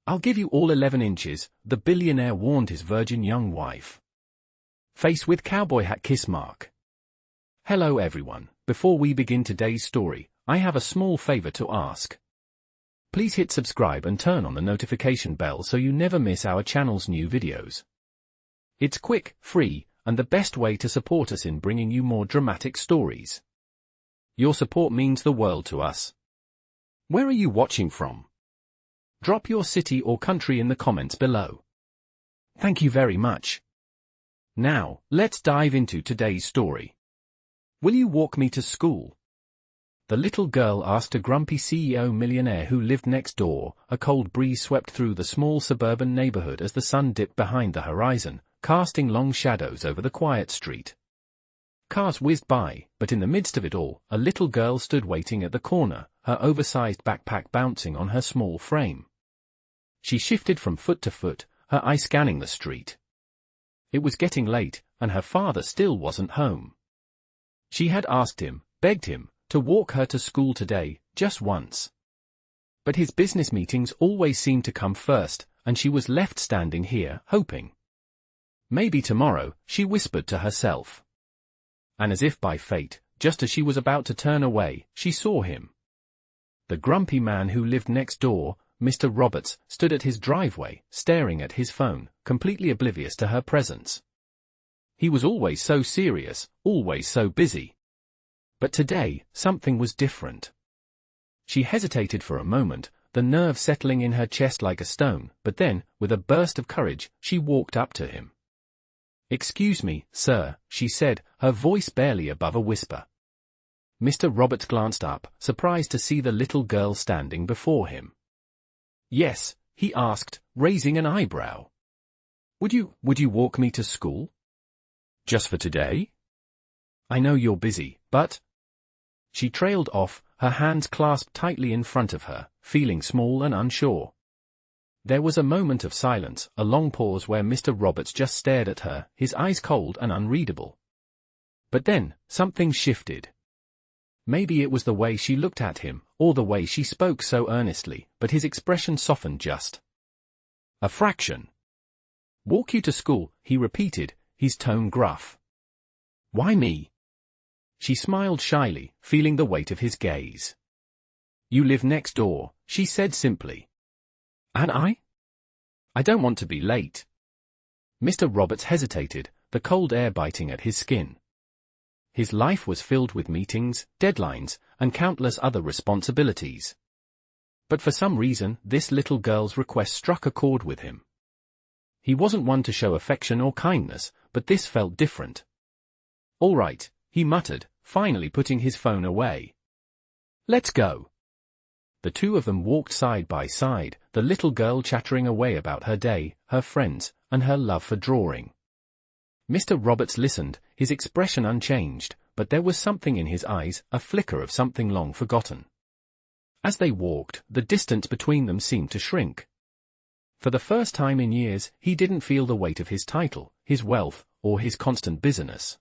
I'll give you all 11 inches, the billionaire warned his virgin young wife. Face with cowboy hat kiss mark. Hello everyone, before we begin today's story, I have a small favor to ask. Please hit subscribe and turn on the notification bell so you never miss our channel's new videos. It's quick, free, and the best way to support us in bringing you more dramatic stories. Your support means the world to us. Where are you watching from? Drop your city or country in the comments below. Thank you very much. Now, let's dive into today's story. Will you walk me to school? The little girl asked a grumpy CEO millionaire who lived next door. A cold breeze swept through the small suburban neighborhood as the sun dipped behind the horizon, casting long shadows over the quiet street. Cars whizzed by, but in the midst of it all, a little girl stood waiting at the corner, her oversized backpack bouncing on her small frame. She shifted from foot to foot, her eye scanning the street. It was getting late, and her father still wasn't home. She had asked him, begged him, to walk her to school today, just once. But his business meetings always seemed to come first, and she was left standing here, hoping. Maybe tomorrow, she whispered to herself. And as if by fate, just as she was about to turn away, she saw him. The grumpy man who lived next door, Mr. Roberts, stood at his driveway, staring at his phone, completely oblivious to her presence. He was always so serious, always so busy. But today, something was different. She hesitated for a moment, the nerve settling in her chest like a stone, but then, with a burst of courage, she walked up to him. "Excuse me, sir," she said, her voice barely above a whisper. Mr. Roberts glanced up, surprised to see the little girl standing before him. "Yes," he asked, raising an eyebrow. Would you walk me to school? Just for today? I know you're busy, but..." She trailed off, her hands clasped tightly in front of her, feeling small and unsure. There was a moment of silence, a long pause where Mr. Roberts just stared at her, his eyes cold and unreadable. But then, something shifted. Maybe it was the way she looked at him, or the way she spoke so earnestly, but his expression softened just a fraction. "Walk you to school," he repeated, his tone gruff. "Why me?" She smiled shyly, feeling the weight of his gaze. "You live next door," she said simply. "And I? I don't want to be late." Mr. Roberts hesitated, the cold air biting at his skin. His life was filled with meetings, deadlines, and countless other responsibilities. But for some reason, this little girl's request struck a chord with him. He wasn't one to show affection or kindness, but this felt different. "All right," he muttered, finally putting his phone away. "Let's go." The two of them walked side by side, the little girl chattering away about her day, her friends, and her love for drawing. Mr. Roberts listened, his expression unchanged, but there was something in his eyes, a flicker of something long forgotten. As they walked, the distance between them seemed to shrink. For the first time in years, he didn't feel the weight of his title, his wealth, or his constant busyness.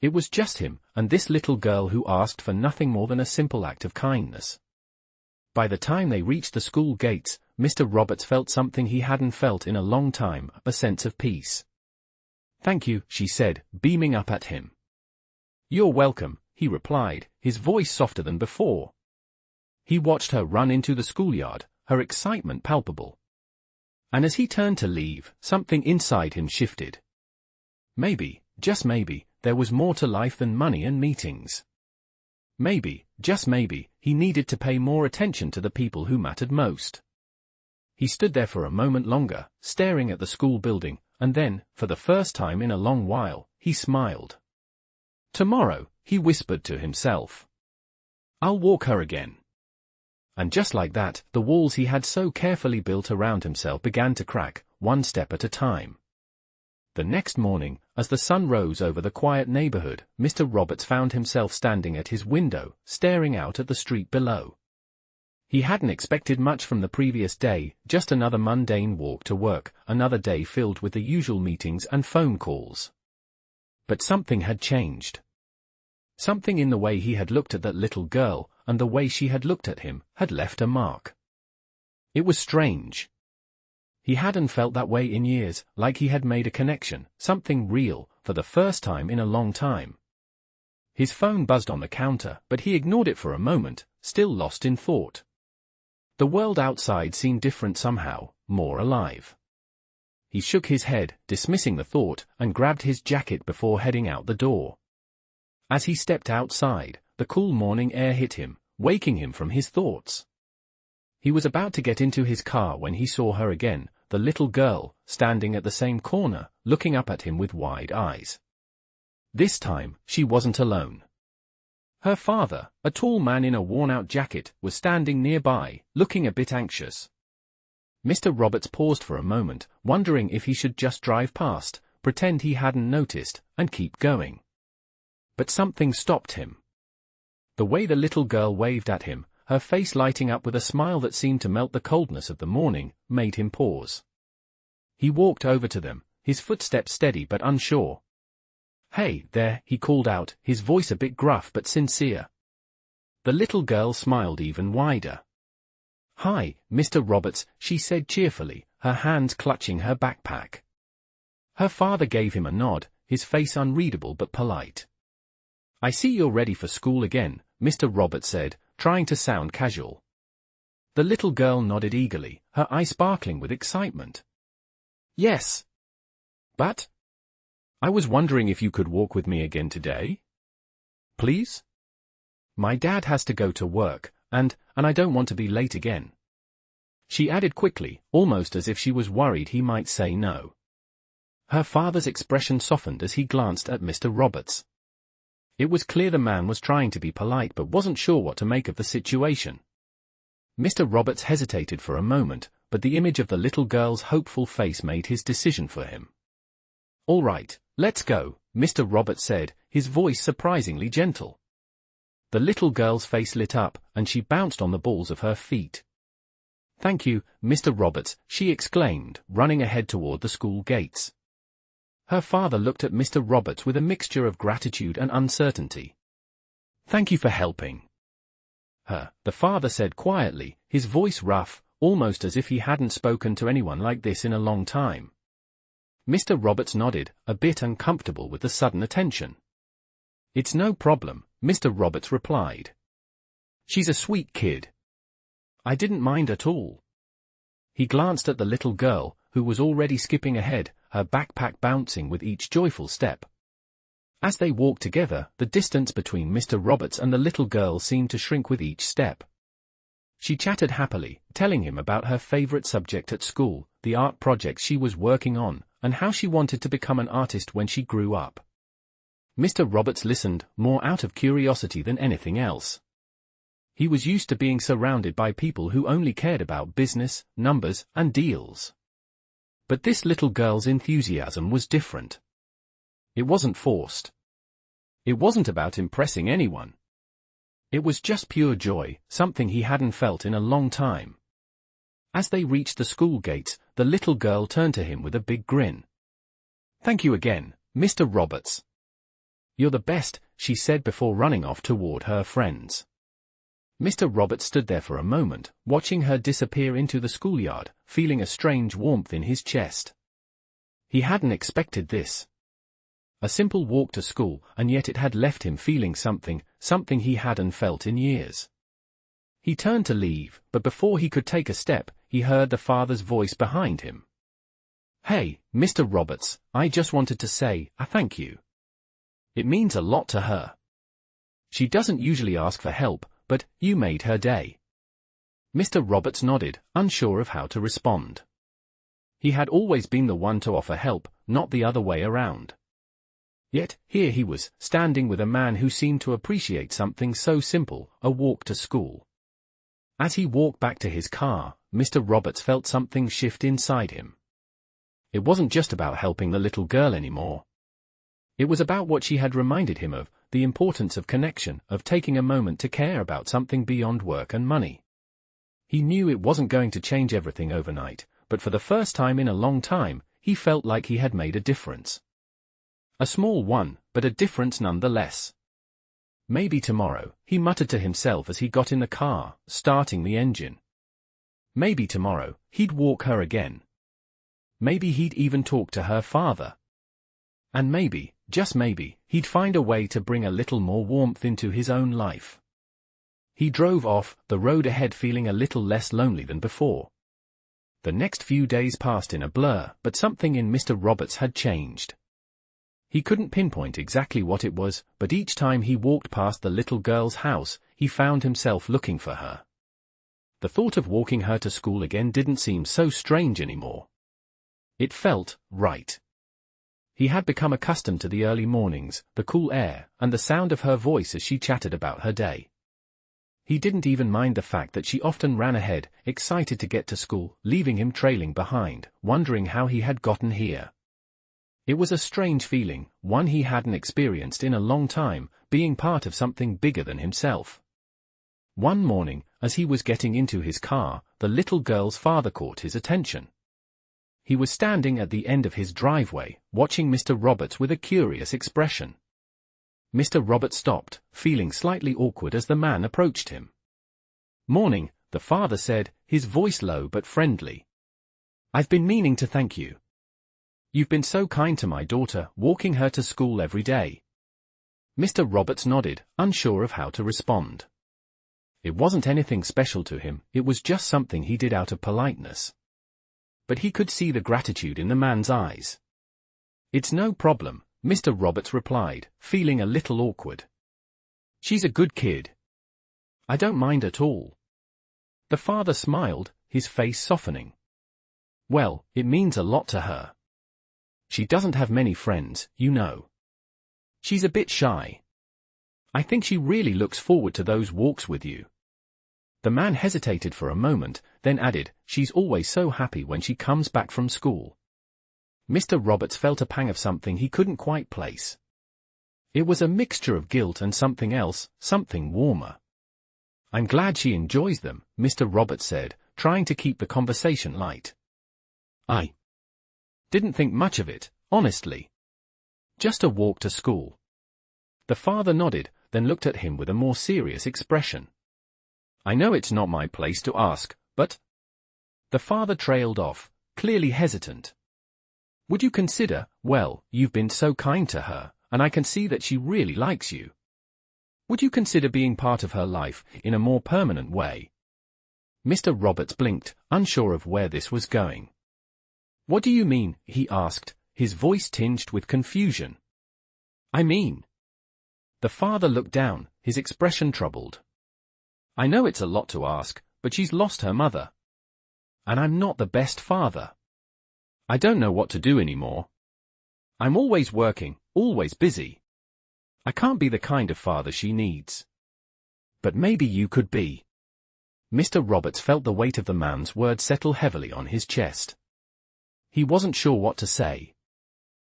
It was just him, and this little girl who asked for nothing more than a simple act of kindness. By the time they reached the school gates, Mr. Roberts felt something he hadn't felt in a long time, a sense of peace. "Thank you," she said, beaming up at him. "You're welcome," he replied, his voice softer than before. He watched her run into the schoolyard, her excitement palpable. And as he turned to leave, something inside him shifted. Maybe, just maybe, there was more to life than money and meetings. Maybe, just maybe, he needed to pay more attention to the people who mattered most. He stood there for a moment longer, staring at the school building, and then, for the first time in a long while, he smiled. "Tomorrow," he whispered to himself. "I'll walk her again." And just like that, the walls he had so carefully built around himself began to crack, one step at a time. The next morning, as the sun rose over the quiet neighborhood, Mr. Roberts found himself standing at his window, staring out at the street below. He hadn't expected much from the previous day, just another mundane walk to work, another day filled with the usual meetings and phone calls. But something had changed. Something in the way he had looked at that little girl, and the way she had looked at him, had left a mark. It was strange. He hadn't felt that way in years, like he had made a connection, something real, for the first time in a long time. His phone buzzed on the counter, but he ignored it for a moment, still lost in thought. The world outside seemed different somehow, more alive. He shook his head, dismissing the thought, and grabbed his jacket before heading out the door. As he stepped outside, the cool morning air hit him, waking him from his thoughts. He was about to get into his car when he saw her again, the little girl, standing at the same corner, looking up at him with wide eyes. This time, she wasn't alone. Her father, a tall man in a worn-out jacket, was standing nearby, looking a bit anxious. Mr. Roberts paused for a moment, wondering if he should just drive past, pretend he hadn't noticed, and keep going. But something stopped him. The way the little girl waved at him, her face lighting up with a smile that seemed to melt the coldness of the morning, made him pause. He walked over to them, his footsteps steady but unsure. "Hey, there," he called out, his voice a bit gruff but sincere. The little girl smiled even wider. "Hi, Mr. Roberts," she said cheerfully, her hands clutching her backpack. Her father gave him a nod, his face unreadable but polite. "I see you're ready for school again," Mr. Roberts said, trying to sound casual. The little girl nodded eagerly, her eyes sparkling with excitement. "Yes. But I was wondering if you could walk with me again today? Please? My dad has to go to work, and I don't want to be late again." She added quickly, almost as if she was worried he might say no. Her father's expression softened as he glanced at Mr. Roberts. It was clear the man was trying to be polite but wasn't sure what to make of the situation. Mr. Roberts hesitated for a moment, but the image of the little girl's hopeful face made his decision for him. "All right, let's go," Mr. Roberts said, his voice surprisingly gentle. The little girl's face lit up, and she bounced on the balls of her feet. "Thank you, Mr. Roberts," she exclaimed, running ahead toward the school gates. Her father looked at Mr. Roberts with a mixture of gratitude and uncertainty. "Thank you for helping her," the father said quietly, his voice rough, almost as if he hadn't spoken to anyone like this in a long time. Mr. Roberts nodded, a bit uncomfortable with the sudden attention. "It's no problem," Mr. Roberts replied. "She's a sweet kid. I didn't mind at all." He glanced at the little girl, who was already skipping ahead, her backpack bouncing with each joyful step. As they walked together, the distance between Mr. Roberts and the little girl seemed to shrink with each step. She chatted happily, telling him about her favorite subject at school, the art projects she was working on, and how she wanted to become an artist when she grew up. Mr. Roberts listened, more out of curiosity than anything else. He was used to being surrounded by people who only cared about business, numbers, and deals. But this little girl's enthusiasm was different. It wasn't forced. It wasn't about impressing anyone. It was just pure joy, something he hadn't felt in a long time. As they reached the school gates, the little girl turned to him with a big grin. "Thank you again, Mr. Roberts. You're the best," she said before running off toward her friends. Mr. Roberts stood there for a moment, watching her disappear into the schoolyard, feeling a strange warmth in his chest. He hadn't expected this. A simple walk to school, and yet it had left him feeling something he hadn't felt in years. He turned to leave, but before he could take a step, he heard the father's voice behind him. "Hey, Mr. Roberts, I just wanted to say, thank you. It means a lot to her. She doesn't usually ask for help, but you made her day." Mr. Roberts nodded, unsure of how to respond. He had always been the one to offer help, not the other way around. Yet, here he was, standing with a man who seemed to appreciate something so simple, a walk to school. As he walked back to his car, Mr. Roberts felt something shift inside him. It wasn't just about helping the little girl anymore. It was about what she had reminded him of, the importance of connection, of taking a moment to care about something beyond work and money. He knew it wasn't going to change everything overnight, but for the first time in a long time, he felt like he had made a difference. A small one, but a difference nonetheless. Maybe tomorrow, he muttered to himself as he got in the car, starting the engine. Maybe tomorrow, he'd walk her again. maybe he'd even talk to her father. And maybe, just maybe, he'd find a way to bring a little more warmth into his own life. He drove off the road ahead feeling a little less lonely than before. The next few days passed in a blur, but something in Mr. Roberts had changed. He couldn't pinpoint exactly what it was, but each time he walked past the little girl's house, he found himself looking for her. The thought of walking her to school again didn't seem so strange anymore. It felt right. He had become accustomed to the early mornings, the cool air, and the sound of her voice as she chatted about her day. He didn't even mind the fact that she often ran ahead, excited to get to school, leaving him trailing behind, wondering how he had gotten here. It was a strange feeling, one he hadn't experienced in a long time, being part of something bigger than himself. One morning, as he was getting into his car, the little girl's father caught his attention. He was standing at the end of his driveway, watching Mr. Roberts with a curious expression. Mr. Roberts stopped, feeling slightly awkward as the man approached him. "Morning," the father said, his voice low but friendly. "I've been meaning to thank you. You've been so kind to my daughter, walking her to school every day." Mr. Roberts nodded, unsure of how to respond. It wasn't anything special to him, it was just something he did out of politeness. But he could see the gratitude in the man's eyes. "It's no problem," Mr. Roberts replied, feeling a little awkward. "She's a good kid. I don't mind at all." The father smiled, his face softening. "Well, it means a lot to her. She doesn't have many friends, you know. She's a bit shy. I think she really looks forward to those walks with you." The man hesitated for a moment, then added, "She's always so happy when she comes back from school." Mr. Roberts felt a pang of something he couldn't quite place. It was a mixture of guilt and something else, something warmer. "I'm glad she enjoys them," Mr. Roberts said, trying to keep the conversation light. "I didn't think much of it, honestly. Just a walk to school." The father nodded, then looked at him with a more serious expression. "I know it's not my place to ask, but—" The father trailed off, clearly hesitant. "Would you consider, well, you've been so kind to her, and I can see that she really likes you. Would you consider being part of her life, in a more permanent way?" Mr. Roberts blinked, unsure of where this was going. "What do you mean?" he asked, his voice tinged with confusion. "I mean—" The father looked down, his expression troubled. "I know it's a lot to ask, but she's lost her mother. And I'm not the best father. I don't know what to do anymore. I'm always working, always busy. I can't be the kind of father she needs. But maybe you could be." Mr. Roberts felt the weight of the man's words settle heavily on his chest. He wasn't sure what to say.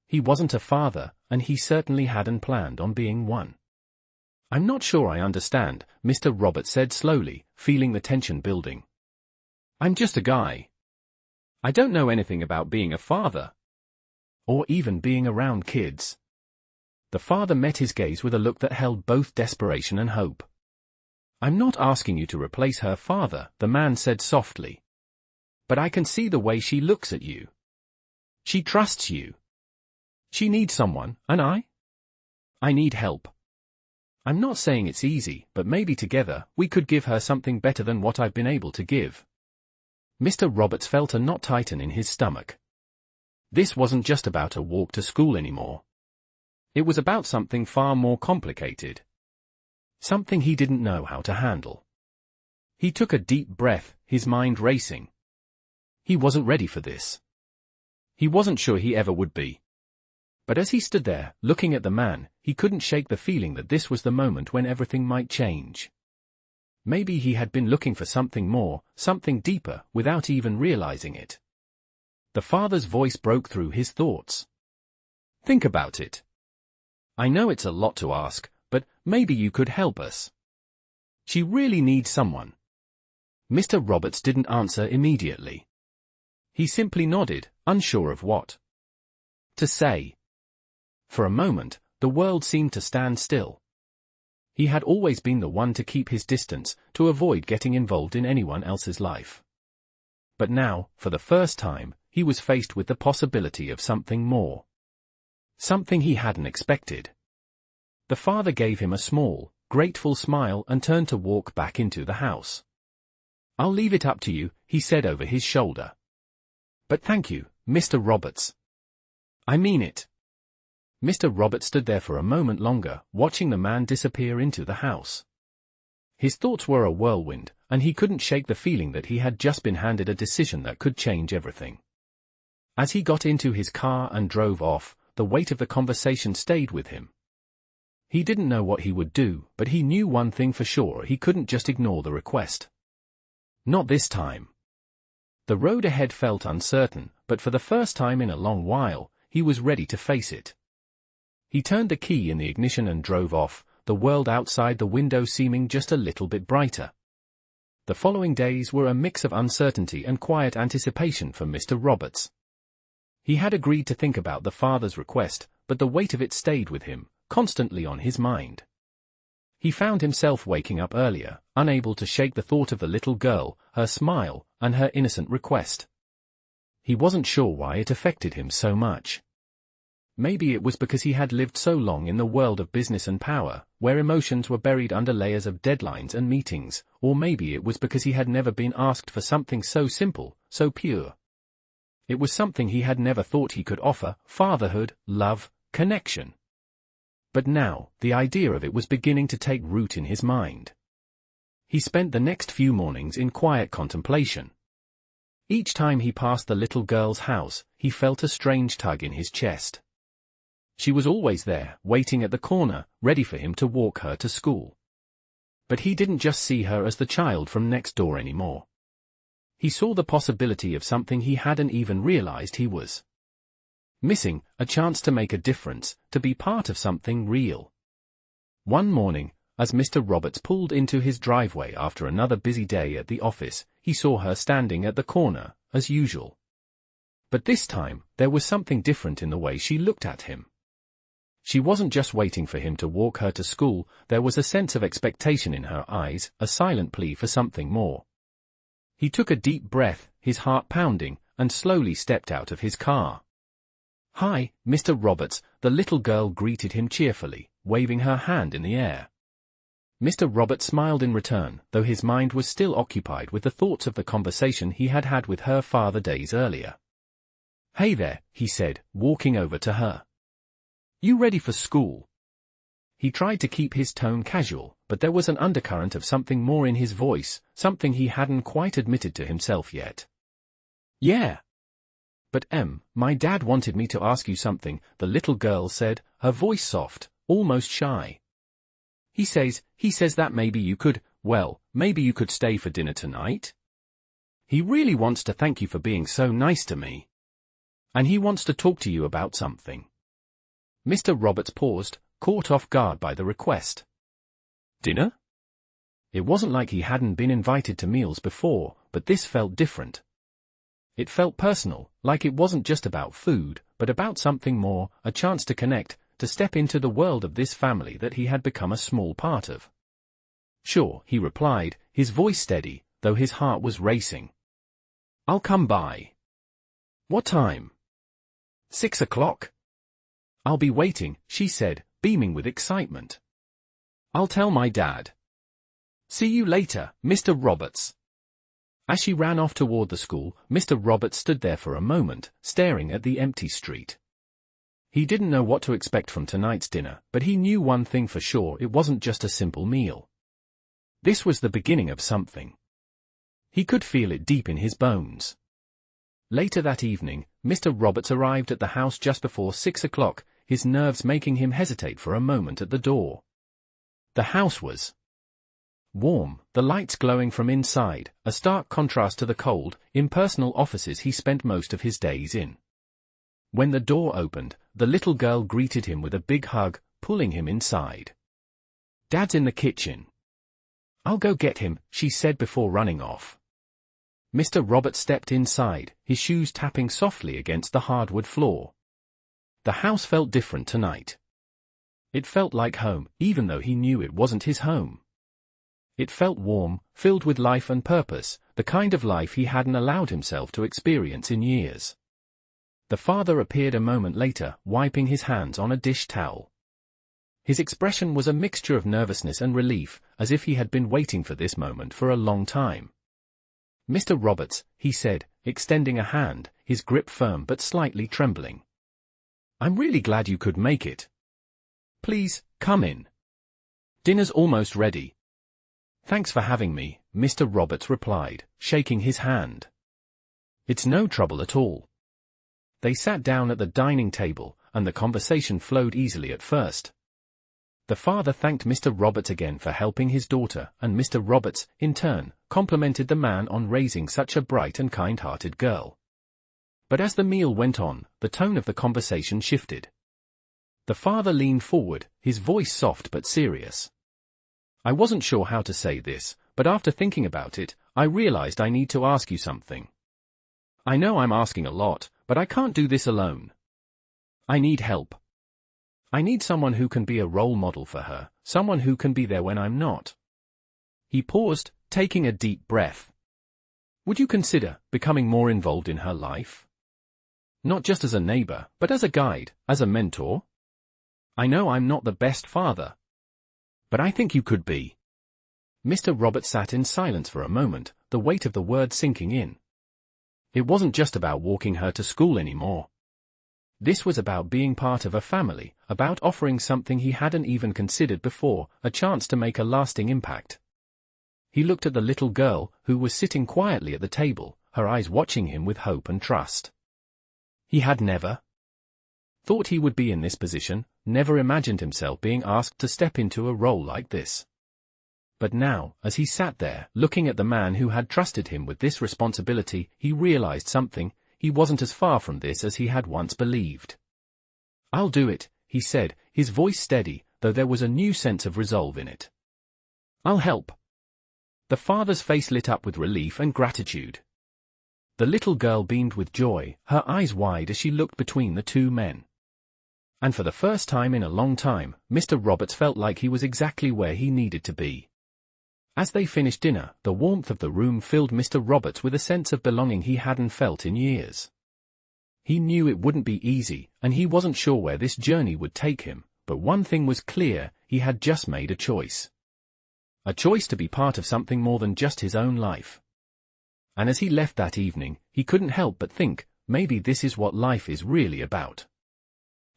He wasn't a father, and he certainly hadn't planned on being one. "I'm not sure I understand," Mr. Roberts said slowly, feeling the tension building. "I'm just a guy. I don't know anything about being a father. Or even being around kids." The father met his gaze with a look that held both desperation and hope. "I'm not asking you to replace her father," the man said softly. "But I can see the way she looks at you. She trusts you. She needs someone, and I need help. I'm not saying it's easy, but maybe together, we could give her something better than what I've been able to give." Mr. Roberts felt a knot tighten in his stomach. This wasn't just about a walk to school anymore. It was about something far more complicated. Something he didn't know how to handle. He took a deep breath, his mind racing. He wasn't ready for this. He wasn't sure he ever would be. But as he stood there, looking at the man, he couldn't shake the feeling that this was the moment when everything might change. Maybe he had been looking for something more, something deeper, without even realizing it. The father's voice broke through his thoughts. "Think about it. I know it's a lot to ask, but maybe you could help us. She really needs someone." Mr. Roberts didn't answer immediately. He simply nodded, unsure of what to say. For a moment, the world seemed to stand still. He had always been the one to keep his distance, to avoid getting involved in anyone else's life. But now, for the first time, he was faced with the possibility of something more. Something he hadn't expected. The father gave him a small, grateful smile and turned to walk back into the house. "I'll leave it up to you," he said over his shoulder. "But thank you, Mr. Roberts. I mean it." Mr. Roberts stood there for a moment longer, watching the man disappear into the house. His thoughts were a whirlwind, and he couldn't shake the feeling that he had just been handed a decision that could change everything. As he got into his car and drove off, the weight of the conversation stayed with him. He didn't know what he would do, but he knew one thing for sure: he couldn't just ignore the request. Not this time. The road ahead felt uncertain, but for the first time in a long while, he was ready to face it. He turned the key in the ignition and drove off, the world outside the window seeming just a little bit brighter. The following days were a mix of uncertainty and quiet anticipation for Mr. Roberts. He had agreed to think about the father's request, but the weight of it stayed with him, constantly on his mind. He found himself waking up earlier, unable to shake the thought of the little girl, her smile, and her innocent request. He wasn't sure why it affected him so much. Maybe it was because he had lived so long in the world of business and power, where emotions were buried under layers of deadlines and meetings, or maybe it was because he had never been asked for something so simple, so pure. It was something he had never thought he could offer: fatherhood, love, connection. But now, the idea of it was beginning to take root in his mind. He spent the next few mornings in quiet contemplation. Each time he passed the little girl's house, he felt a strange tug in his chest. She was always there, waiting at the corner, ready for him to walk her to school. But he didn't just see her as the child from next door anymore. He saw the possibility of something he hadn't even realized he was missing: a chance to make a difference, to be part of something real. One morning, as Mr. Roberts pulled into his driveway after another busy day at the office, he saw her standing at the corner, as usual. But this time, there was something different in the way she looked at him. She wasn't just waiting for him to walk her to school, there was a sense of expectation in her eyes, a silent plea for something more. He took a deep breath, his heart pounding, and slowly stepped out of his car. "Hi, Mr. Roberts," the little girl greeted him cheerfully, waving her hand in the air. Mr. Roberts smiled in return, though his mind was still occupied with the thoughts of the conversation he had had with her father days earlier. "Hey there," he said, walking over to her. "You ready for school?" He tried to keep his tone casual, but there was an undercurrent of something more in his voice, something he hadn't quite admitted to himself yet. "Yeah. But my dad wanted me to ask you something," the little girl said, her voice soft, almost shy. He says that maybe you could stay for dinner tonight. He really wants to thank you for being so nice to me. And he wants to talk to you about something." Mr. Roberts paused, caught off guard by the request. Dinner? It wasn't like he hadn't been invited to meals before, but this felt different. It felt personal, like it wasn't just about food, but about something more, a chance to connect, to step into the world of this family that he had become a small part of. "Sure," he replied, his voice steady, though his heart was racing. "I'll come by." "What time?" 6 o'clock. "I'll be waiting," she said, beaming with excitement. "I'll tell my dad." "See you later, Mr. Roberts." As she ran off toward the school, Mr. Roberts stood there for a moment, staring at the empty street. He didn't know what to expect from tonight's dinner, but he knew one thing for sure: it wasn't just a simple meal. This was the beginning of something. He could feel it deep in his bones. Later that evening, Mr. Roberts arrived at the house just before 6 o'clock, his nerves making him hesitate for a moment at the door. The house was warm, the lights glowing from inside, a stark contrast to the cold, impersonal offices he spent most of his days in. When the door opened, the little girl greeted him with a big hug, pulling him inside. "Dad's in the kitchen." "I'll go get him," she said before running off. Mr. Roberts stepped inside, his shoes tapping softly against the hardwood floor. The house felt different tonight. It felt like home, even though he knew it wasn't his home. It felt warm, filled with life and purpose, the kind of life he hadn't allowed himself to experience in years. The father appeared a moment later, wiping his hands on a dish towel. His expression was a mixture of nervousness and relief, as if he had been waiting for this moment for a long time. "Mr. Roberts," he said, extending a hand, his grip firm but slightly trembling. "I'm really glad you could make it. Please, come in. Dinner's almost ready." "Thanks for having me," Mr. Roberts replied, shaking his hand. "It's no trouble at all." They sat down at the dining table, and the conversation flowed easily at first. The father thanked Mr. Roberts again for helping his daughter, and Mr. Roberts, in turn, complimented the man on raising such a bright and kind-hearted girl. But as the meal went on, the tone of the conversation shifted. The father leaned forward, his voice soft but serious. "I wasn't sure how to say this, but after thinking about it, I realized I need to ask you something. I know I'm asking a lot, but I can't do this alone. I need help. I need someone who can be a role model for her, someone who can be there when I'm not." He paused, taking a deep breath. "Would you consider becoming more involved in her life? Not just as a neighbor, but as a guide, as a mentor? I know I'm not the best father, but I think you could be." Mr. Roberts sat in silence for a moment, the weight of the word sinking in. It wasn't just about walking her to school anymore. This was about being part of a family, about offering something he hadn't even considered before, a chance to make a lasting impact. He looked at the little girl, who was sitting quietly at the table, her eyes watching him with hope and trust. He had never thought he would be in this position, never imagined himself being asked to step into a role like this. But now, as he sat there, looking at the man who had trusted him with this responsibility, he realized something. He wasn't as far from this as he had once believed. "I'll do it," he said, his voice steady, though there was a new sense of resolve in it. "I'll help." The father's face lit up with relief and gratitude. The little girl beamed with joy, her eyes wide as she looked between the two men. And for the first time in a long time, Mr. Roberts felt like he was exactly where he needed to be. As they finished dinner, the warmth of the room filled Mr. Roberts with a sense of belonging he hadn't felt in years. He knew it wouldn't be easy, and he wasn't sure where this journey would take him, but one thing was clear: he had just made a choice. A choice to be part of something more than just his own life. And as he left that evening, he couldn't help but think, maybe this is what life is really about.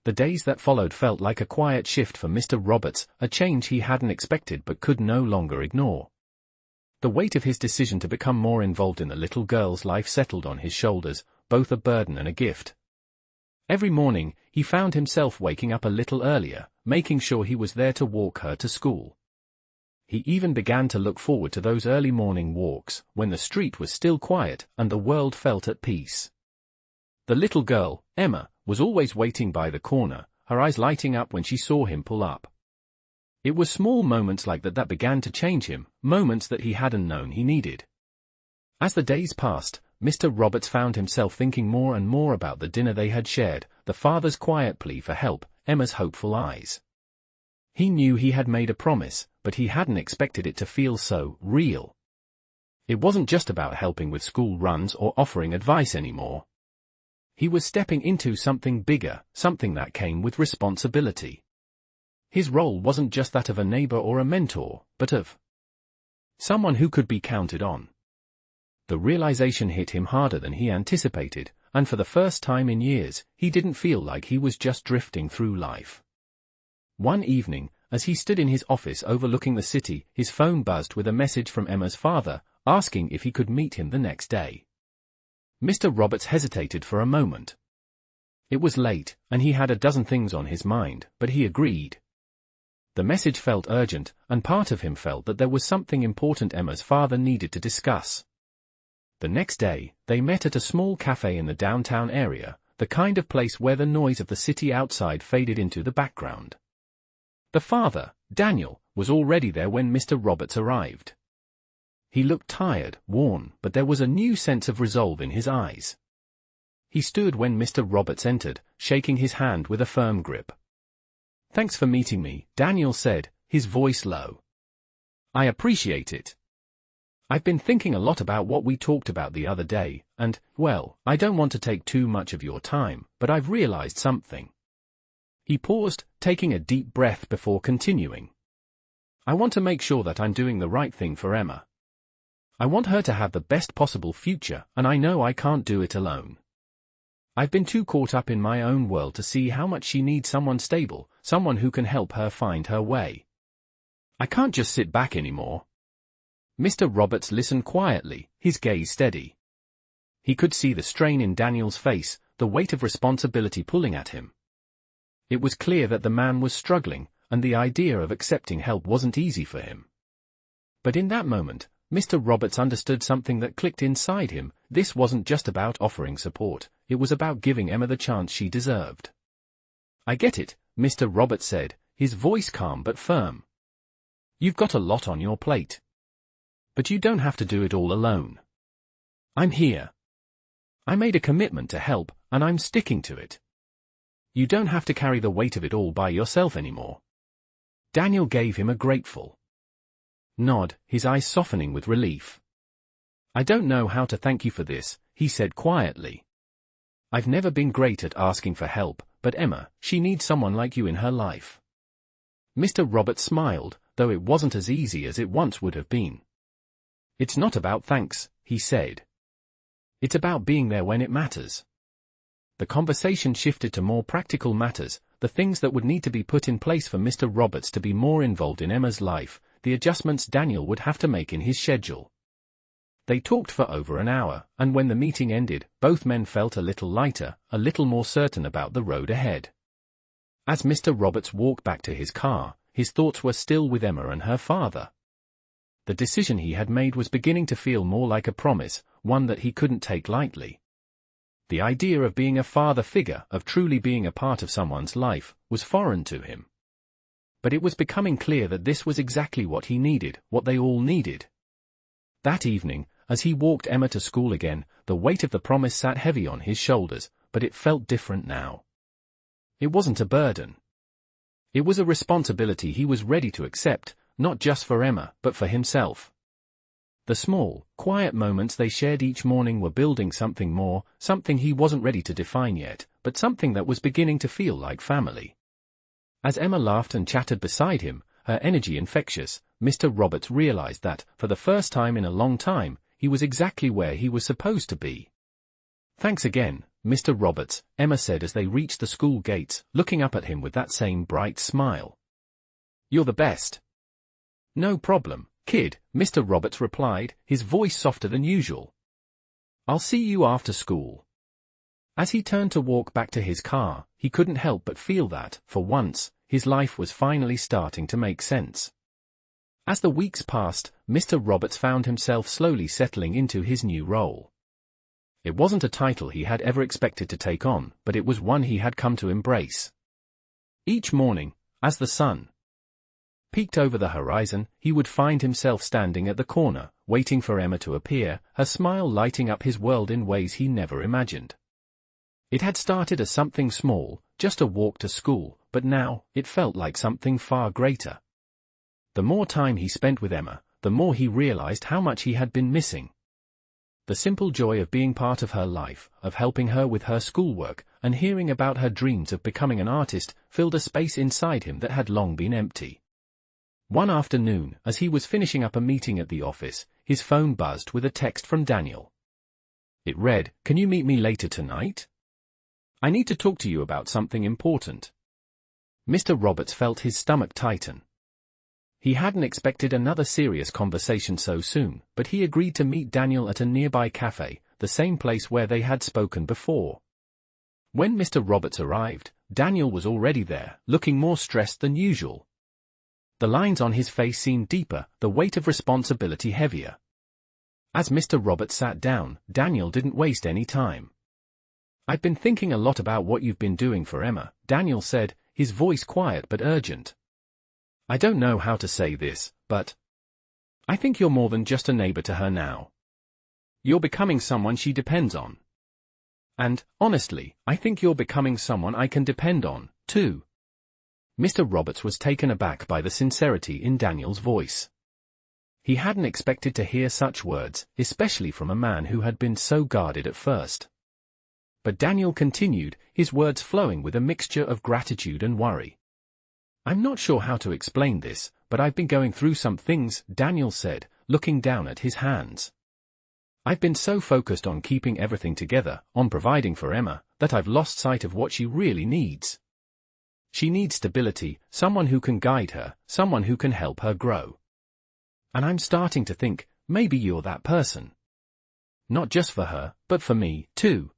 The days that followed felt like a quiet shift for Mr. Roberts, a change he hadn't expected but could no longer ignore. The weight of his decision to become more involved in the little girl's life settled on his shoulders, both a burden and a gift. Every morning, he found himself waking up a little earlier, making sure he was there to walk her to school. He even began to look forward to those early morning walks, when the street was still quiet and the world felt at peace. The little girl, Emma, was always waiting by the corner, her eyes lighting up when she saw him pull up. It was small moments like that that began to change him, moments that he hadn't known he needed. As the days passed, Mr. Roberts found himself thinking more and more about the dinner they had shared, the father's quiet plea for help, Emma's hopeful eyes. He knew he had made a promise, but he hadn't expected it to feel so real. It wasn't just about helping with school runs or offering advice anymore. He was stepping into something bigger, something that came with responsibility. His role wasn't just that of a neighbor or a mentor, but of someone who could be counted on. The realization hit him harder than he anticipated, and for the first time in years, he didn't feel like he was just drifting through life. One evening, as he stood in his office overlooking the city, his phone buzzed with a message from Emma's father, asking if he could meet him the next day. Mr. Roberts hesitated for a moment. It was late, and he had a dozen things on his mind, but he agreed. The message felt urgent, and part of him felt that there was something important Emma's father needed to discuss. The next day, they met at a small cafe in the downtown area, the kind of place where the noise of the city outside faded into the background. The father, Daniel, was already there when Mr. Roberts arrived. He looked tired, worn, but there was a new sense of resolve in his eyes. He stood when Mr. Roberts entered, shaking his hand with a firm grip. "Thanks for meeting me," Daniel said, his voice low. "I appreciate it. I've been thinking a lot about what we talked about the other day, and, well, I don't want to take too much of your time, but I've realized something. He paused, taking a deep breath before continuing. I want to make sure that I'm doing the right thing for Emma. I want her to have the best possible future, and I know I can't do it alone. I've been too caught up in my own world to see how much she needs someone stable, someone who can help her find her way. I can't just sit back anymore. Mr. Roberts listened quietly, his gaze steady. He could see the strain in Daniel's face, the weight of responsibility pulling at him. It was clear that the man was struggling, and the idea of accepting help wasn't easy for him. But in that moment, Mr. Roberts understood something that clicked inside him. This wasn't just about offering support, it was about giving Emma the chance she deserved. I get it, Mr. Roberts said, his voice calm but firm. You've got a lot on your plate. But you don't have to do it all alone. I'm here. I made a commitment to help, and I'm sticking to it. You don't have to carry the weight of it all by yourself anymore. Daniel gave him a grateful nod, his eyes softening with relief. I don't know how to thank you for this, he said quietly. I've never been great at asking for help, but Emma, she needs someone like you in her life. Mr. Roberts smiled, though it wasn't as easy as it once would have been. It's not about thanks, he said. It's about being there when it matters. The conversation shifted to more practical matters, the things that would need to be put in place for Mr. Roberts to be more involved in Emma's life, the adjustments Daniel would have to make in his schedule. They talked for over an hour, and when the meeting ended, both men felt a little lighter, a little more certain about the road ahead. As Mr. Roberts walked back to his car, his thoughts were still with Emma and her father. The decision he had made was beginning to feel more like a promise, one that he couldn't take lightly. The idea of being a father figure, of truly being a part of someone's life, was foreign to him. But it was becoming clear that this was exactly what he needed, what they all needed. That evening, as he walked Emma to school again, the weight of the promise sat heavy on his shoulders, but it felt different now. It wasn't a burden. It was a responsibility he was ready to accept, not just for Emma, but for himself. The small, quiet moments they shared each morning were building something more, something he wasn't ready to define yet, but something that was beginning to feel like family. As Emma laughed and chatted beside him, her energy infectious, Mr. Roberts realized that, for the first time in a long time, he was exactly where he was supposed to be. Thanks again, Mr. Roberts, Emma said as they reached the school gates, looking up at him with that same bright smile. You're the best. No problem, kid, Mr. Roberts replied, his voice softer than usual. I'll see you after school. As he turned to walk back to his car, he couldn't help but feel that, for once, his life was finally starting to make sense. As the weeks passed, Mr. Roberts found himself slowly settling into his new role. It wasn't a title he had ever expected to take on, but it was one he had come to embrace. Each morning, as the sun peeked over the horizon, he would find himself standing at the corner, waiting for Emma to appear, her smile lighting up his world in ways he never imagined. It had started as something small, just a walk to school, but now, it felt like something far greater. The more time he spent with Emma, the more he realized how much he had been missing. The simple joy of being part of her life, of helping her with her schoolwork, and hearing about her dreams of becoming an artist, filled a space inside him that had long been empty. One afternoon, as he was finishing up a meeting at the office, his phone buzzed with a text from Daniel. It read, "Can you meet me later tonight? I need to talk to you about something important." Mr. Roberts felt his stomach tighten. He hadn't expected another serious conversation so soon, but he agreed to meet Daniel at a nearby cafe, the same place where they had spoken before. When Mr. Roberts arrived, Daniel was already there, looking more stressed than usual. The lines on his face seemed deeper, the weight of responsibility heavier. As Mr. Roberts sat down, Daniel didn't waste any time. "I've been thinking a lot about what you've been doing for Emma," Daniel said, his voice quiet but urgent. "I don't know how to say this, but I think you're more than just a neighbor to her now. You're becoming someone she depends on. And, honestly, I think you're becoming someone I can depend on, too." Mr. Roberts was taken aback by the sincerity in Daniel's voice. He hadn't expected to hear such words, especially from a man who had been so guarded at first. But Daniel continued, his words flowing with a mixture of gratitude and worry. "I'm not sure how to explain this, but I've been going through some things," Daniel said, looking down at his hands. "I've been so focused on keeping everything together, on providing for Emma, that I've lost sight of what she really needs. She needs stability, someone who can guide her, someone who can help her grow. And I'm starting to think, maybe you're that person. Not just for her, but for me, too."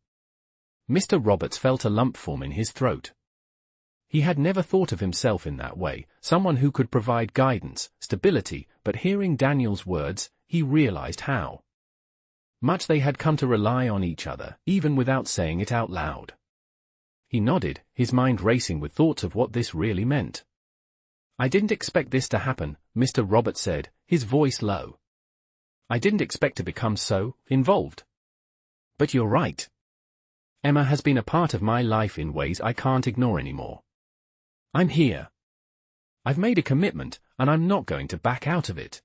Mr. Roberts felt a lump form in his throat. He had never thought of himself in that way, someone who could provide guidance, stability, but hearing Daniel's words, he realized how much they had come to rely on each other, even without saying it out loud. He nodded, his mind racing with thoughts of what this really meant. "I didn't expect this to happen," Mr. Roberts said, his voice low. "I didn't expect to become so involved. But you're right. Emma has been a part of my life in ways I can't ignore anymore. I'm here. I've made a commitment, and I'm not going to back out of it."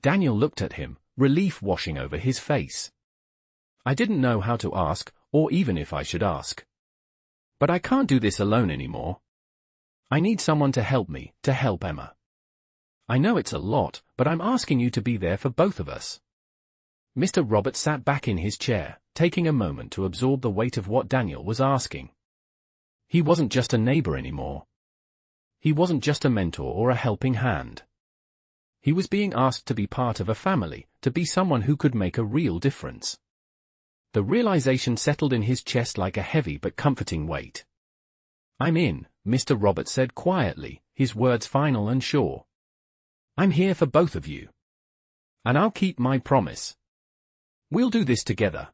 Daniel looked at him, relief washing over his face. "I didn't know how to ask, or even if I should ask. But I can't do this alone anymore. I need someone to help me, to help Emma. I know it's a lot, but I'm asking you to be there for both of us." Mr. Roberts sat back in his chair, taking a moment to absorb the weight of what Daniel was asking. He wasn't just a neighbor anymore. He wasn't just a mentor or a helping hand. He was being asked to be part of a family, to be someone who could make a real difference. The realization settled in his chest like a heavy but comforting weight. "I'm in," Mr. Roberts said quietly, his words final and sure. "I'm here for both of you. And I'll keep my promise. We'll do this together."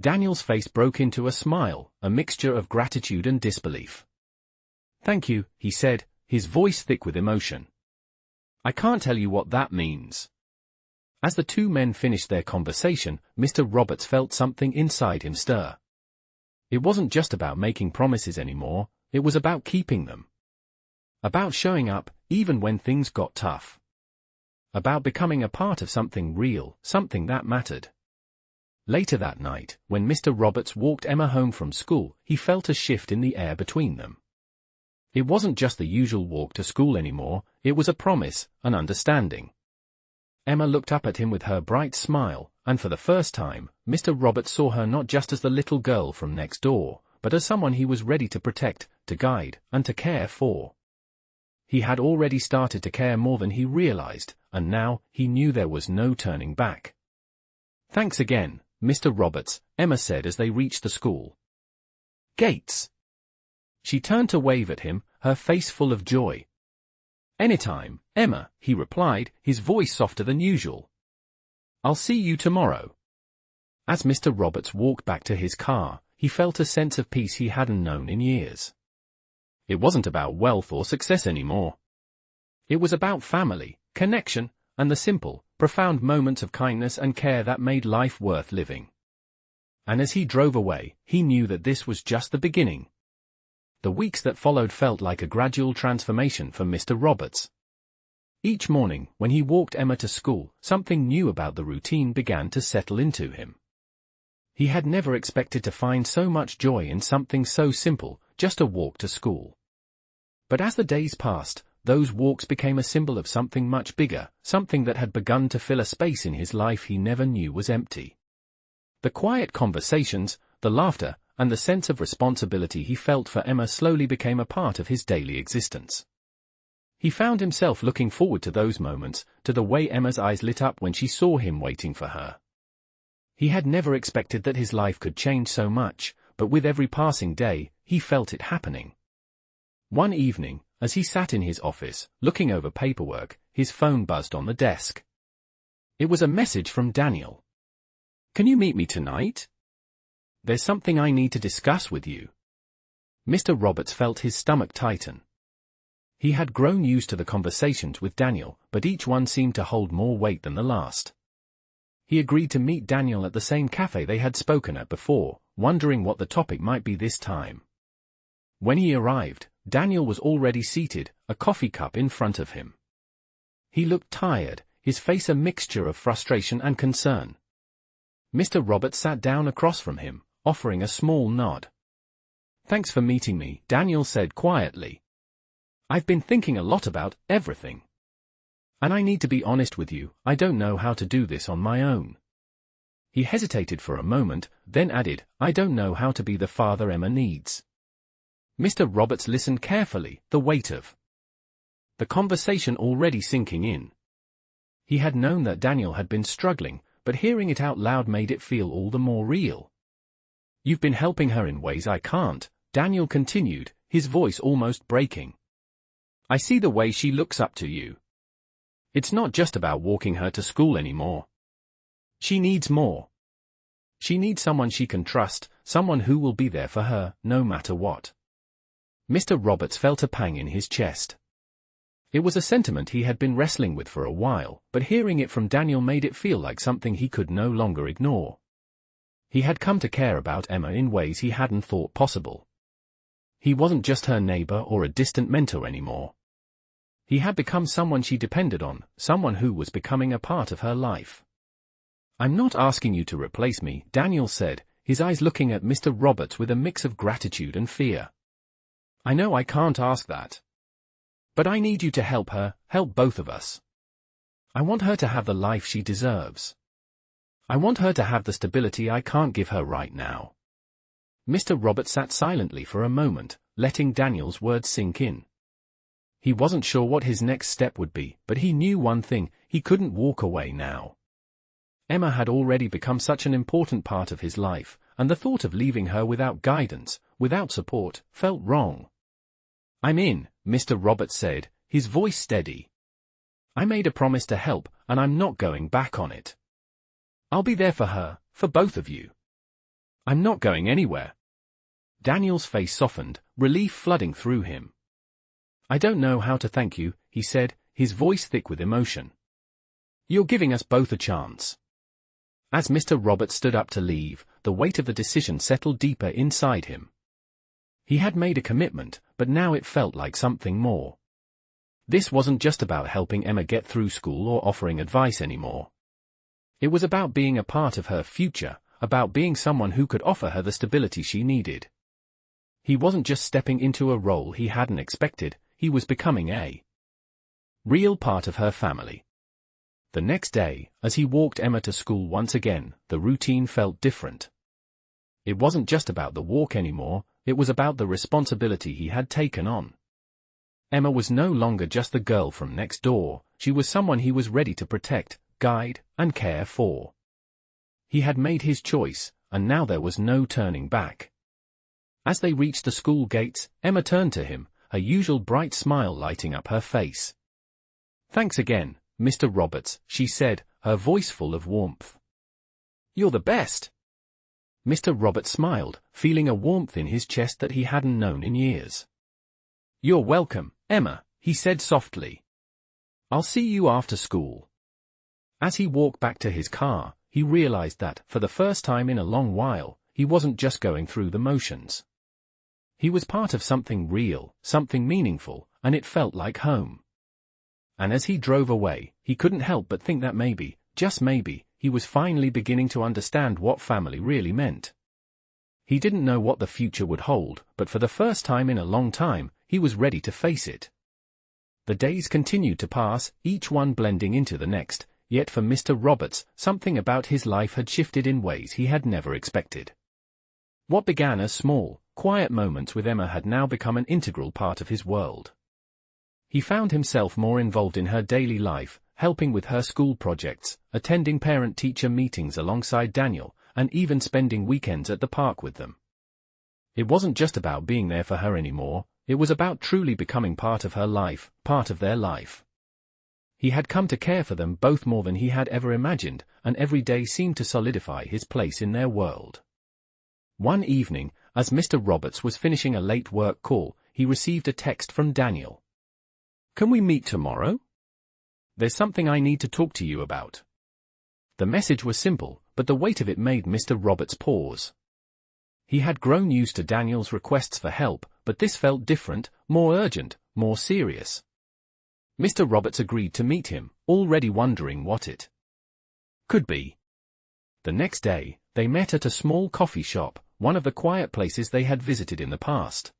Daniel's face broke into a smile, a mixture of gratitude and disbelief. "Thank you," he said, his voice thick with emotion. "I can't tell you what that means." As the two men finished their conversation, Mr. Roberts felt something inside him stir. It wasn't just about making promises anymore, it was about keeping them. About showing up, even when things got tough. About becoming a part of something real, something that mattered. Later that night, when Mr. Roberts walked Emma home from school, he felt a shift in the air between them. It wasn't just the usual walk to school anymore, it was a promise, an understanding. Emma looked up at him with her bright smile, and for the first time, Mr. Roberts saw her not just as the little girl from next door, but as someone he was ready to protect, to guide, and to care for. He had already started to care more than he realized, and now, he knew there was no turning back. "Thanks again, Mr. Roberts," Emma said as they reached the school gates. She turned to wave at him, her face full of joy. "Anytime, Emma," he replied, his voice softer than usual. "I'll see you tomorrow." As Mr. Roberts walked back to his car, he felt a sense of peace he hadn't known in years. It wasn't about wealth or success anymore. It was about family, connection, and the simple, profound moments of kindness and care that made life worth living. And as he drove away, he knew that this was just the beginning. The weeks that followed felt like a gradual transformation for Mr. Roberts. Each morning, when he walked Emma to school, something new about the routine began to settle into him. He had never expected to find so much joy in something so simple, just a walk to school. But as the days passed, those walks became a symbol of something much bigger, something that had begun to fill a space in his life he never knew was empty. The quiet conversations, the laughter, and the sense of responsibility he felt for Emma slowly became a part of his daily existence. He found himself looking forward to those moments, to the way Emma's eyes lit up when she saw him waiting for her. He had never expected that his life could change so much, but with every passing day, he felt it happening. One evening, as he sat in his office, looking over paperwork, his phone buzzed on the desk. It was a message from Daniel. "Can you meet me tonight? There's something I need to discuss with you." Mr. Roberts felt his stomach tighten. He had grown used to the conversations with Daniel, but each one seemed to hold more weight than the last. He agreed to meet Daniel at the same cafe they had spoken at before, wondering what the topic might be this time. When he arrived, Daniel was already seated, a coffee cup in front of him. He looked tired, his face a mixture of frustration and concern. Mr. Roberts sat down across from him, offering a small nod. "Thanks for meeting me," Daniel said quietly. "I've been thinking a lot about everything. And I need to be honest with you, I don't know how to do this on my own." He hesitated for a moment, then added, "I don't know how to be the father Emma needs." Mr. Roberts listened carefully, the weight of the conversation already sinking in. He had known that Daniel had been struggling, but hearing it out loud made it feel all the more real. "You've been helping her in ways I can't," Daniel continued, his voice almost breaking. "I see the way she looks up to you. It's not just about walking her to school anymore. She needs more. She needs someone she can trust, someone who will be there for her, no matter what." Mr. Roberts felt a pang in his chest. It was a sentiment he had been wrestling with for a while, but hearing it from Daniel made it feel like something he could no longer ignore. He had come to care about Emma in ways he hadn't thought possible. He wasn't just her neighbor or a distant mentor anymore. He had become someone she depended on, someone who was becoming a part of her life. "I'm not asking you to replace me," Daniel said, his eyes looking at Mr. Roberts with a mix of gratitude and fear. "I know I can't ask that. But I need you to help her, help both of us. I want her to have the life she deserves. I want her to have the stability I can't give her right now." Mr. Roberts sat silently for a moment, letting Daniel's words sink in. He wasn't sure what his next step would be, but he knew one thing: he couldn't walk away now. Emma had already become such an important part of his life, and the thought of leaving her without guidance, without support, felt wrong. "I'm in," Mr. Roberts said, his voice steady. "I made a promise to help, and I'm not going back on it. I'll be there for her, for both of you. I'm not going anywhere." Daniel's face softened, relief flooding through him. "I don't know how to thank you," he said, his voice thick with emotion. "You're giving us both a chance." As Mr. Roberts stood up to leave, the weight of the decision settled deeper inside him. He had made a commitment, but now it felt like something more. This wasn't just about helping Emma get through school or offering advice anymore. It was about being a part of her future, about being someone who could offer her the stability she needed. He wasn't just stepping into a role he hadn't expected, he was becoming a real part of her family. The next day, as he walked Emma to school once again, the routine felt different. It wasn't just about the walk anymore, it was about the responsibility he had taken on. Emma was no longer just the girl from next door, she was someone he was ready to protect, guide, and care for. He had made his choice, and now there was no turning back. As they reached the school gates, Emma turned to him, her usual bright smile lighting up her face. "Thanks again, Mr. Roberts," she said, her voice full of warmth. "You're the best." Mr. Roberts smiled, feeling a warmth in his chest that he hadn't known in years. "You're welcome, Emma," he said softly. "I'll see you after school." As he walked back to his car, he realized that, for the first time in a long while, he wasn't just going through the motions. He was part of something real, something meaningful, and it felt like home. And as he drove away, he couldn't help but think that maybe, just maybe, he was finally beginning to understand what family really meant. He didn't know what the future would hold, but for the first time in a long time, he was ready to face it. The days continued to pass, each one blending into the next, yet for Mr. Roberts, something about his life had shifted in ways he had never expected. What began as small, quiet moments with Emma had now become an integral part of his world. He found himself more involved in her daily life, helping with her school projects, attending parent-teacher meetings alongside Daniel, and even spending weekends at the park with them. It wasn't just about being there for her anymore, it was about truly becoming part of her life, part of their life. He had come to care for them both more than he had ever imagined, and every day seemed to solidify his place in their world. One evening, as Mr. Roberts was finishing a late work call, he received a text from Daniel. "Can we meet tomorrow? There's something I need to talk to you about." The message was simple, but the weight of it made Mr. Roberts pause. He had grown used to Daniel's requests for help, but this felt different, more urgent, more serious. Mr. Roberts agreed to meet him, already wondering what it could be. The next day, they met at a small coffee shop, one of the quiet places they had visited in the past.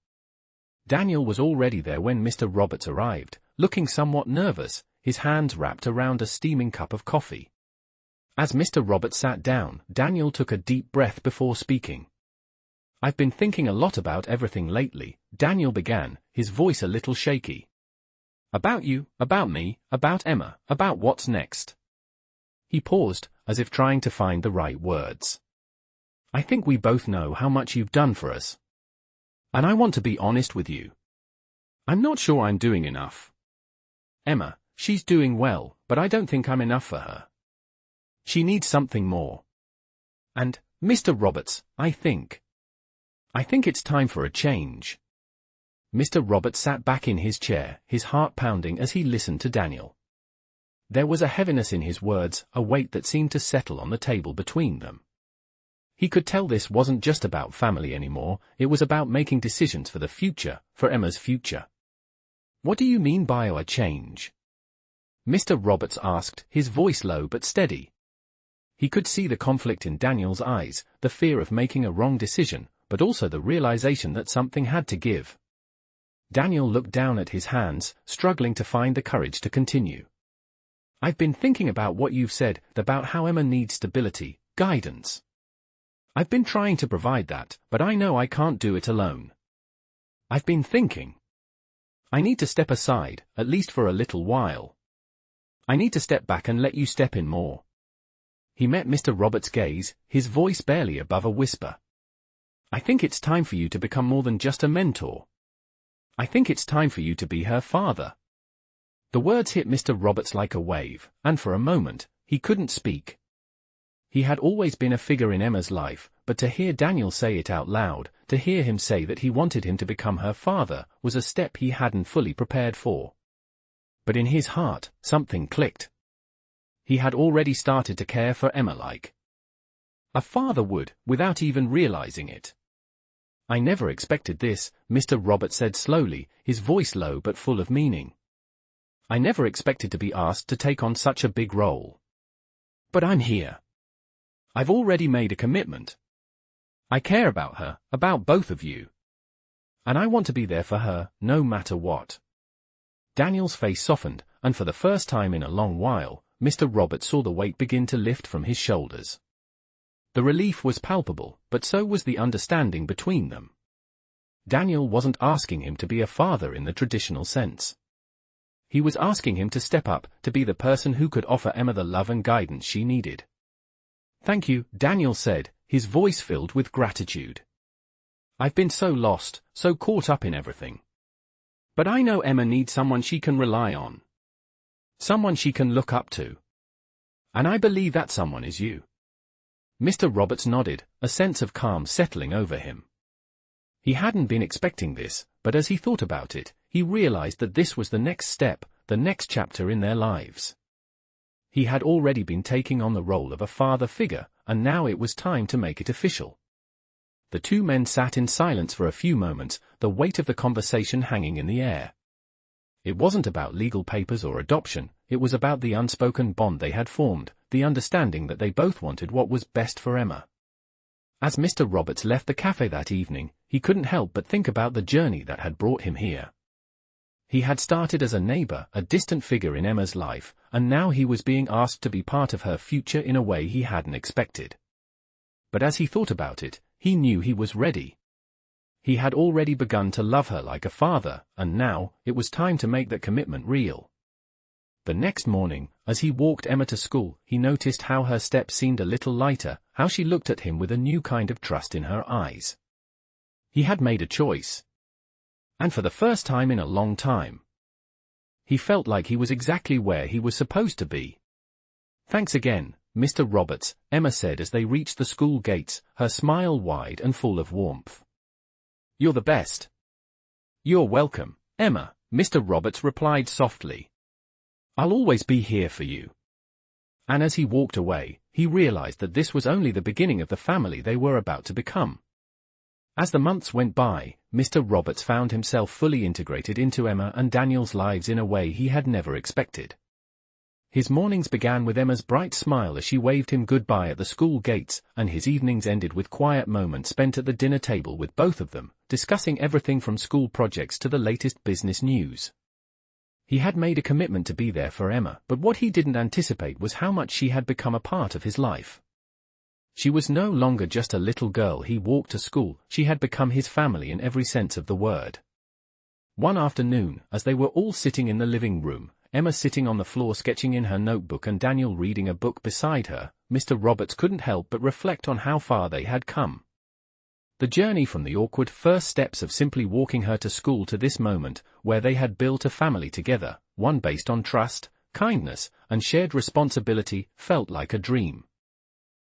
Daniel was already there when Mr. Roberts arrived, looking somewhat nervous, his hands wrapped around a steaming cup of coffee. As Mr. Roberts sat down, Daniel took a deep breath before speaking. "I've been thinking a lot about everything lately," Daniel began, his voice a little shaky. "About you, about me, about Emma, about what's next." He paused, as if trying to find the right words. "I think we both know how much you've done for us. And I want to be honest with you. I'm not sure I'm doing enough. Emma, she's doing well, but I don't think I'm enough for her. She needs something more. And, Mr. Roberts, I think it's time for a change." Mr. Roberts sat back in his chair, his heart pounding as he listened to Daniel. There was a heaviness in his words, a weight that seemed to settle on the table between them. He could tell this wasn't just about family anymore, it was about making decisions for the future, for Emma's future. "What do you mean by a change?" Mr. Roberts asked, his voice low but steady. He could see the conflict in Daniel's eyes, the fear of making a wrong decision, but also the realization that something had to give. Daniel looked down at his hands, struggling to find the courage to continue. "I've been thinking about what you've said, about how Emma needs stability, guidance. I've been trying to provide that, but I know I can't do it alone. I've been thinking. I need to step aside, at least for a little while. I need to step back and let you step in more." He met Mr. Roberts' gaze, his voice barely above a whisper. "I think it's time for you to become more than just a mentor. I think it's time for you to be her father." The words hit Mr. Roberts like a wave, and for a moment, he couldn't speak. He had always been a figure in Emma's life, but to hear Daniel say it out loud, to hear him say that he wanted him to become her father, was a step he hadn't fully prepared for. But in his heart, something clicked. He had already started to care for Emma like a father would, without even realizing it. "I never expected this," Mr. Roberts said slowly, his voice low but full of meaning. "I never expected to be asked to take on such a big role. But I'm here. I've already made a commitment. I care about her, about both of you. And I want to be there for her, no matter what." Daniel's face softened, and for the first time in a long while, Mr. Roberts saw the weight begin to lift from his shoulders. The relief was palpable, but so was the understanding between them. Daniel wasn't asking him to be a father in the traditional sense. He was asking him to step up, to be the person who could offer Emma the love and guidance she needed. "Thank you," Daniel said, his voice filled with gratitude. "I've been so lost, so caught up in everything. But I know Emma needs someone she can rely on. Someone she can look up to. And I believe that someone is you." Mr. Roberts nodded, a sense of calm settling over him. He hadn't been expecting this, but as he thought about it, he realized that this was the next step, the next chapter in their lives. He had already been taking on the role of a father figure, and now it was time to make it official. The two men sat in silence for a few moments, the weight of the conversation hanging in the air. It wasn't about legal papers or adoption, it was about the unspoken bond they had formed, the understanding that they both wanted what was best for Emma. As Mr. Roberts left the cafe that evening, he couldn't help but think about the journey that had brought him here. He had started as a neighbor, a distant figure in Emma's life, and now he was being asked to be part of her future in a way he hadn't expected. But as he thought about it, he knew he was ready. He had already begun to love her like a father, and now, it was time to make that commitment real. The next morning, as he walked Emma to school, he noticed how her steps seemed a little lighter, how she looked at him with a new kind of trust in her eyes. He had made a choice. And for the first time in a long time. He felt like he was exactly where he was supposed to be. "Thanks again, Mr. Roberts," Emma said as they reached the school gates, her smile wide and full of warmth. "You're the best." "You're welcome, Emma," Mr. Roberts replied softly. "I'll always be here for you." And as he walked away, he realized that this was only the beginning of the family they were about to become. As the months went by, Mr. Roberts found himself fully integrated into Emma and Daniel's lives in a way he had never expected. His mornings began with Emma's bright smile as she waved him goodbye at the school gates, and his evenings ended with quiet moments spent at the dinner table with both of them, discussing everything from school projects to the latest business news. He had made a commitment to be there for Emma, but what he didn't anticipate was how much she had become a part of his life. She was no longer just a little girl he walked to school, she had become his family in every sense of the word. One afternoon, as they were all sitting in the living room, Emma sitting on the floor sketching in her notebook and Daniel reading a book beside her, Mr. Roberts couldn't help but reflect on how far they had come. The journey from the awkward first steps of simply walking her to school to this moment, where they had built a family together, one based on trust, kindness, and shared responsibility, felt like a dream.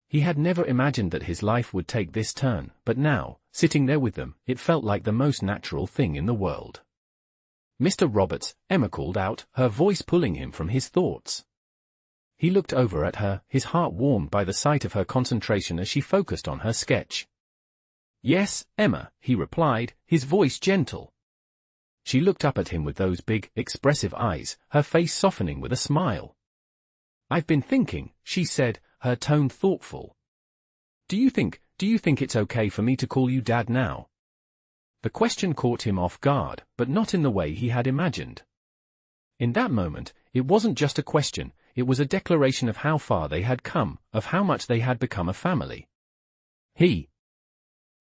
He had never imagined that his life would take this turn, but now, sitting there with them, it felt like the most natural thing in the world. "Mr. Roberts," Emma called out, her voice pulling him from his thoughts. He looked over at her, his heart warmed by the sight of her concentration as she focused on her sketch. "Yes, Emma," he replied, his voice gentle. She looked up at him with those big, expressive eyes, her face softening with a smile. "I've been thinking," she said, her tone thoughtful. Do you think it's okay for me to call you Dad now?" The question caught him off guard, but not in the way he had imagined. In that moment, it wasn't just a question, it was a declaration of how far they had come, of how much they had become a family. He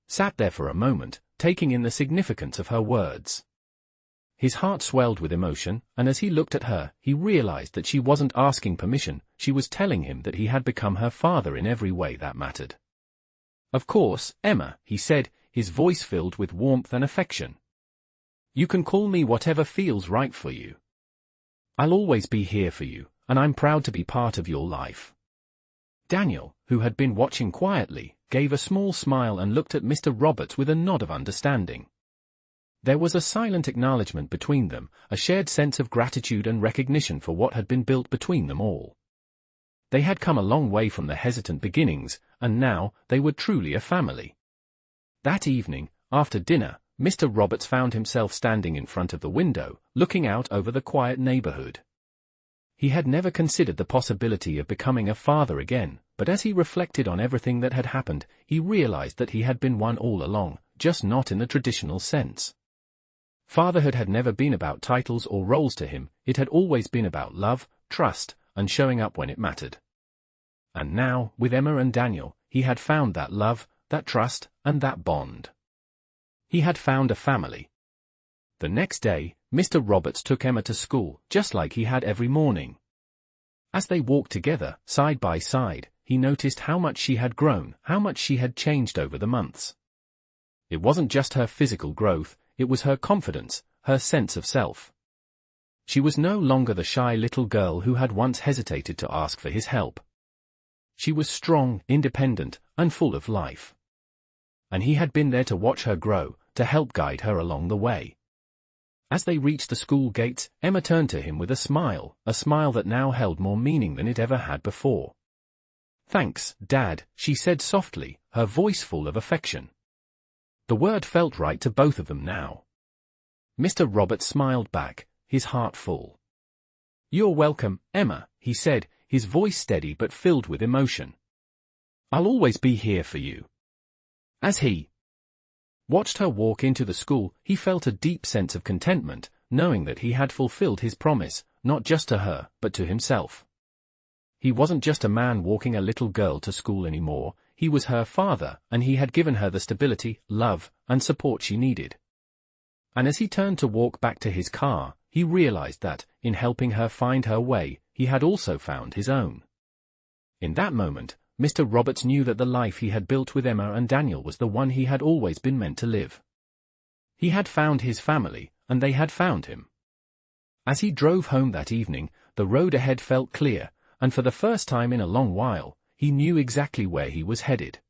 sat there for a moment, taking in the significance of her words. His heart swelled with emotion, and as he looked at her, he realized that she wasn't asking permission, she was telling him that he had become her father in every way that mattered. "Of course, Emma," he said, his voice filled with warmth and affection. "You can call me whatever feels right for you. I'll always be here for you, and I'm proud to be part of your life." Daniel, who had been watching quietly, gave a small smile and looked at Mr. Roberts with a nod of understanding. There was a silent acknowledgement between them, a shared sense of gratitude and recognition for what had been built between them all. They had come a long way from the hesitant beginnings, and now, they were truly a family. That evening, after dinner, Mr. Roberts found himself standing in front of the window, looking out over the quiet neighborhood. He had never considered the possibility of becoming a father again, but as he reflected on everything that had happened, he realized that he had been one all along, just not in the traditional sense. Fatherhood had never been about titles or roles to him, it had always been about love, trust, and showing up when it mattered. And now, with Emma and Daniel, he had found that love, that trust, and that bond. He had found a family. The next day, Mr. Roberts took Emma to school, just like he had every morning. As they walked together, side by side, he noticed how much she had grown, how much she had changed over the months. It wasn't just her physical growth, it was her confidence, her sense of self. She was no longer the shy little girl who had once hesitated to ask for his help. She was strong, independent, and full of life. And he had been there to watch her grow, to help guide her along the way. As they reached the school gates, Emma turned to him with a smile that now held more meaning than it ever had before. "Thanks, Dad," she said softly, her voice full of affection. The word felt right to both of them now. Mr. Roberts smiled back, his heart full. "You're welcome, Emma," he said, his voice steady but filled with emotion. "I'll always be here for you." As he watched her walk into the school, he felt a deep sense of contentment, knowing that he had fulfilled his promise, not just to her, but to himself. He wasn't just a man walking a little girl to school anymore, he was her father, and he had given her the stability, love, and support she needed. And as he turned to walk back to his car, he realized that, in helping her find her way, he had also found his own. In that moment, Mr. Roberts knew that the life he had built with Emma and Daniel was the one he had always been meant to live. He had found his family, and they had found him. As he drove home that evening, the road ahead felt clear, and for the first time in a long while, he knew exactly where he was headed.